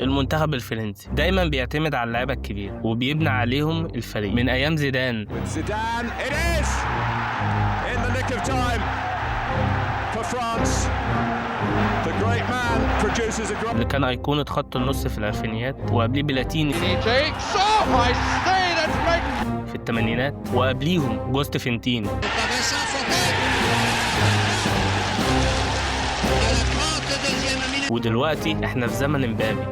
المنتخب الفرنسي دايما بيعتمد على اللعيبه الكبيره وبيبني عليهم الفريق من ايام زيدان. اللي كان ايقونه خط النص في الالفينيات، وقبليه بلاتيني في الثمانينات، وقبليهم جوست فينتين. ودلوقتي احنا في زمن امبابي.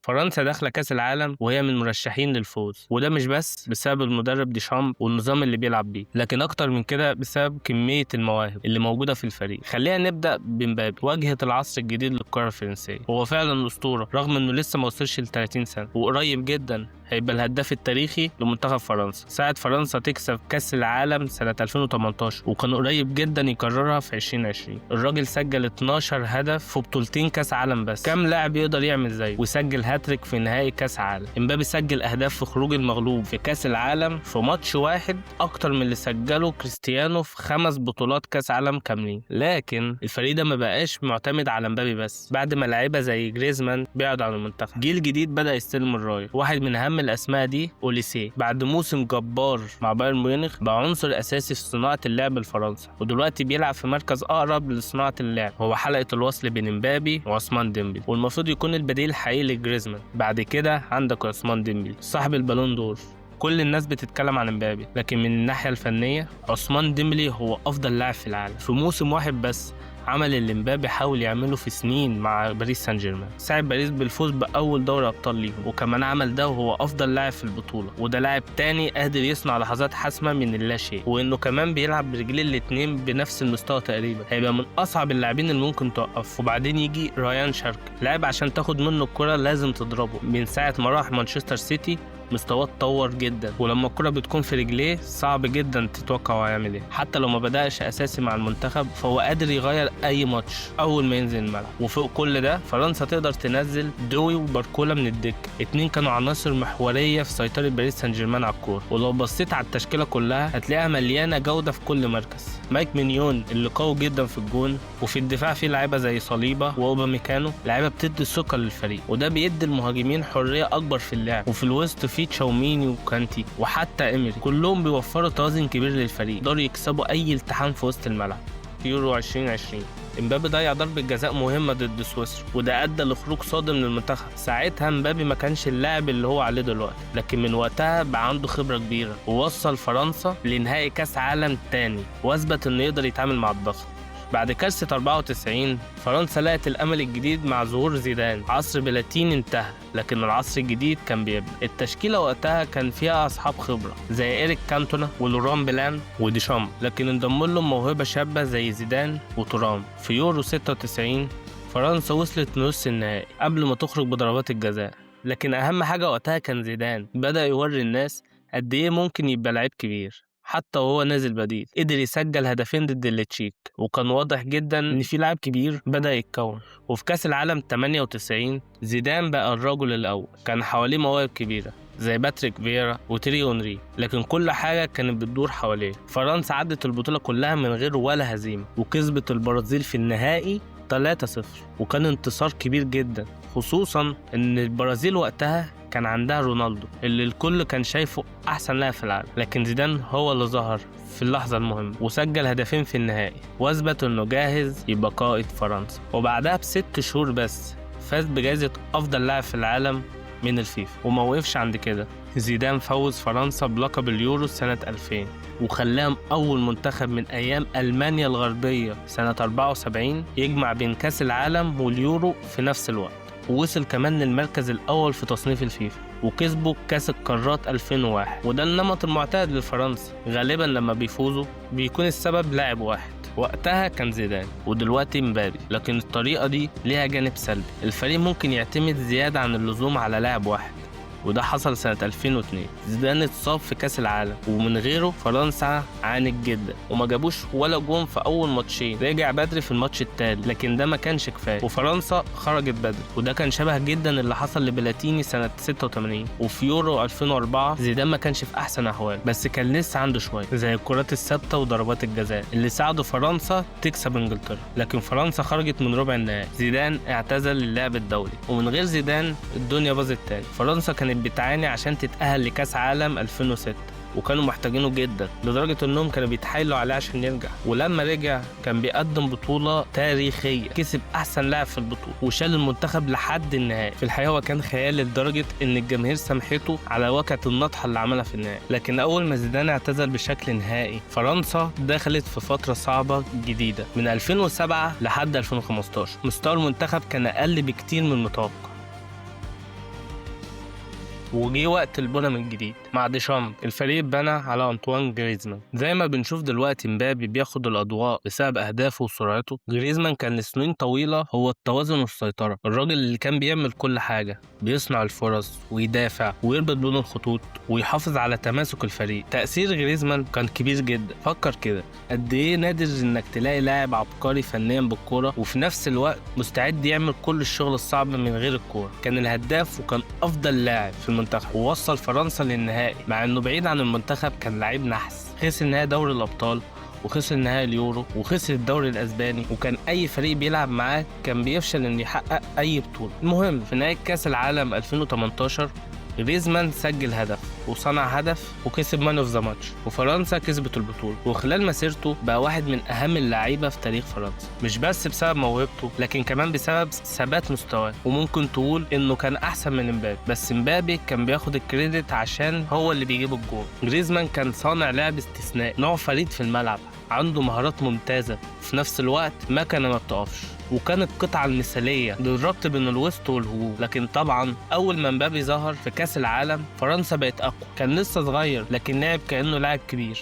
فرنسا داخله كاس العالم وهي من المرشحين للفوز، وده مش بس بسبب المدرب ديشامب والنظام اللي بيلعب بيه، لكن اكتر من كده بسبب كميه المواهب اللي موجوده في الفريق. خلينا نبدا بمبابي، واجهه العصر الجديد للكره الفرنسيه. هو فعلا اسطوره رغم انه لسه ما وصلش ل 30 سنه، وقريب جدا هيبقى الهداف التاريخي لمنتخب فرنسا. ساعد فرنسا تكسب كاس العالم سنه 2018، وكان قريب جدا يكررها في 2020. الراجل سجل 12 هدف في بطولتين كاس عالم بس. كم لاعب يقدر يعمل زيه ويسجل هاتريك في نهائي كاس عالم؟ امبابي سجل اهداف في خروج المغلوب في كاس العالم في ماتش واحد اكتر من اللي سجله كريستيانو في 5 بطولات كاس عالم كاملين. لكن الفريق ده ما بقاش معتمد على امبابي بس، بعد ما لعيبه زي جريزمان بعدوا عن المنتخب. جيل جديد بدا يستلم الرايه. واحد من اهم الاسماء دي اوليسيه، بعد موسم جبار مع بايرن ميونخ بقى عنصر اساسي في صناعه اللعب لفرنسا، ودلوقتي بيلعب في مركز اقرب لصناعه اللعب. هو حلقه الوصل بين امبابي وعثمان ديمبلي، والمفروض يكون البديل الحقيقي لجريزمان. بعد كده عندك عثمان ديمبلي صاحب البالون دور. كل الناس بتتكلم عن امبابي، لكن من الناحيه الفنيه عثمان ديمبلي هو افضل لاعب في العالم. في موسم واحد بس عمل اللي امبابي حاول يعمله في سنين مع باريس سان جيرمان. ساعد باريس بالفوز باول دوري ابطال ليهم، وكمان عمل ده وهو افضل لاعب في البطوله. وده لاعب تاني قادر يصنع لحظات حاسمه من اللا شيء، وانه كمان بيلعب برجليه الاثنين بنفس المستوى تقريبا. هيبقى من اصعب اللاعبين اللي ممكن توقف. وبعدين يجي رايان شارك، لاعب عشان تاخد منه الكره لازم تضربه. من ساعه ما راح مانشستر سيتي مستواه اتطور جدا، ولما الكرة بتكون في رجليه صعب جدا تتوقع هو هيعمل ايه. حتى لو ما بدأش اساسي مع المنتخب فهو قادر يغير اي ماتش اول ما ينزل الملعب. وفوق كل ده فرنسا تقدر تنزل دوي وباركولا من الدكة، 2 كانوا عناصر محورية في سيطرة باريس سان جيرمان على الكورة. ولو بصيت على التشكيلة كلها هتلاقيها مليانة جودة في كل مركز. مايك مينيون اللي قوي جدا في الجون، وفي الدفاع في لعيبة زي صليبة واوباميكانو، لعيبة بتدي ثقة للفريق، وده بيدي المهاجمين حرية اكبر في اللعب. وفي الوسط في تشاوميني وكانتي وحتى إيمري، كلهم بيوفروا توازن كبير للفريق، يقدروا يكسبوا أي التحام في وسط الملعب. في يورو 2020 امبابي ضيع ضربة جزاء مهمة ضد سويسرا، وده أدى لخروج صادم للمنتخب. ساعتها امبابي ما كانش اللاعب اللي هو عليه دلوقتي، لكن من وقتها بقى عنده خبرة كبيرة، ووصل فرنسا لنهائي كاس عالم تاني، واثبت إنه يقدر يتعامل مع الضغط. بعد كارثة 94 فرنسا لقت الأمل الجديد مع ظهور زيدان. عصر بلاتيني انتهى، لكن العصر الجديد كان بيبدأ. التشكيلة وقتها كان فيها أصحاب خبرة زي إيريك كانتونا ولوران بلان وديشامب، لكن انضم لهم موهبة شابة زي زيدان وتورام. في يورو 96 فرنسا وصلت نص النهائي قبل ما تخرج بضربات الجزاء، لكن أهم حاجة وقتها كان زيدان بدأ يوري الناس قد إيه ممكن يبقى لعيب كبير. حتى وهو نازل بديل قدر يسجل هدفين ضد التشيك، وكان واضح جدا ان في لاعب كبير بدأ يتكون. وفي كاس العالم 98 زيدان بقى الرجل الاول، كان حواليه مواهب كبيره زي باتريك فييرا وتيري اونري، لكن كل حاجه كانت بتدور حواليه. فرنسا عدت البطوله كلها من غير ولا هزيمه، وكسبت البرازيل في النهائي 3-0، وكان انتصار كبير جدا، خصوصا ان البرازيل وقتها كان عندها رونالدو اللي الكل كان شايفه احسن لاعب في العالم. لكن زيدان هو اللي ظهر في اللحظه المهمه وسجل هدفين في النهائي، واثبت انه جاهز يبقى قائد فرنسا. وبعدها ب6 شهور بس فاز بجائزه افضل لاعب في العالم من الفيفا. وما وقفش عند كده، زيدان فوز فرنسا بلقب اليورو سنة 2000، وخلاهم أول منتخب من أيام ألمانيا الغربية سنة 74 يجمع بين كأس العالم واليورو في نفس الوقت. ووصل كمان للمركز الأول في تصنيف الفيفا، وكسبوا كأس القارات 2001. وده النمط المعتاد للفرنسي، غالبا لما بيفوزوا بيكون السبب لاعب واحد. وقتها كان زيدان ودلوقتي مبابي، لكن الطريقة دي ليها جانب سلبي. الفريق ممكن يعتمد زيادة عن اللزوم على لاعب واحد، وده حصل سنة 2002. زيدان اتصاب في كأس العالم، ومن غيره فرنسا عانت جدا وما جابوش ولا جون في أول ماتشين. رجع بدري في الماتش التالي، لكن ده ما كانش كفاية وفرنسا خرجت بدري. وده كان شبه جدا اللي حصل لبلاتيني سنة 86. وفي يورو 2004 زيدان ما كانش في أحسن أحوال، بس كان لسه عنده شوية زي الكرات الثابتة وضربات الجزاء اللي ساعدوا فرنسا تكسب انجلترا. لكن فرنسا خرجت من ربع النهائي. زيدان اعتزل اللعب الدولي، ومن غير زيدان الدنيا باظت تاني. فرنسا كانت بتعاني عشان تتأهل لكأس عالم 2006، وكانوا محتاجينه جدا لدرجة انهم كانوا بيتحايلوا عليه عشان يرجع. ولما رجع كان بيقدم بطولة تاريخية، كسب احسن لاعب في البطولة وشال المنتخب لحد النهائي. في الحقيقة هو كان خيال لدرجة ان الجماهير سامحته على وكعة النطحة اللي عملها في النهائي. لكن اول ما زيدان اعتزل بشكل نهائي، فرنسا دخلت في فترة صعبة جديدة من 2007 لحد 2015. مستوى المنتخب كان اقل بكتير من المتوقع، وجي وقت البنى من جديد مع ديشامب. الفريق اتبنى على أنطوان جريزمان. زي ما بنشوف دلوقتي مبابي بياخد الأضواء بسبب أهدافه وسرعته، جريزمان كان لسنين طويلة هو التوازن والسيطرة. الراجل اللي كان بيعمل كل حاجة، بيصنع الفرص ويدافع ويربط بين الخطوط ويحافظ على تماسك الفريق. تأثير جريزمان كان كبير جدا. فكر كده قد ايه نادر انك تلاقي لاعب عبقري فنيا بالكرة وفي نفس الوقت مستعد يعمل كل الشغل الصعب من غير الكرة. كان الهداف وكان أفضل لاعب في المنتخب، ووصل فرنسا للنهائي مع انه بعيد عن المنتخب. كان لعيب نحس، خسر نهائي دوري الابطال وخسر نهائي اليورو وخسر الدوري الاسباني، وكان اي فريق بيلعب معاه كان بيفشل انه يحقق اي بطولة. المهم في نهاية كاس العالم 2018 جريزمان سجل هدف وصنع هدف وكسب مان اوف ذا ماتش، وفرنسا كسبت البطولة. وخلال مسيرته بقى واحد من اهم اللعيبة في تاريخ فرنسا، مش بس بسبب موهبته لكن كمان بسبب ثبات مستواه. وممكن تقول انه كان احسن من امبابي، بس امبابي كان بياخد الكريدت عشان هو اللي بيجيب الجول. جريزمان كان صانع لعب استثنائي، نوع فريد في الملعب، عنده مهارات ممتازة، في نفس الوقت مكنة ما بتقفش، وكانت القطعة المثالية للربط بين الوسط والهجوم. لكن طبعا أول ما مبابي ظهر في كأس العالم فرنسا بقت أقوى. كان لسه صغير لكن لعب كأنه لاعب كبير،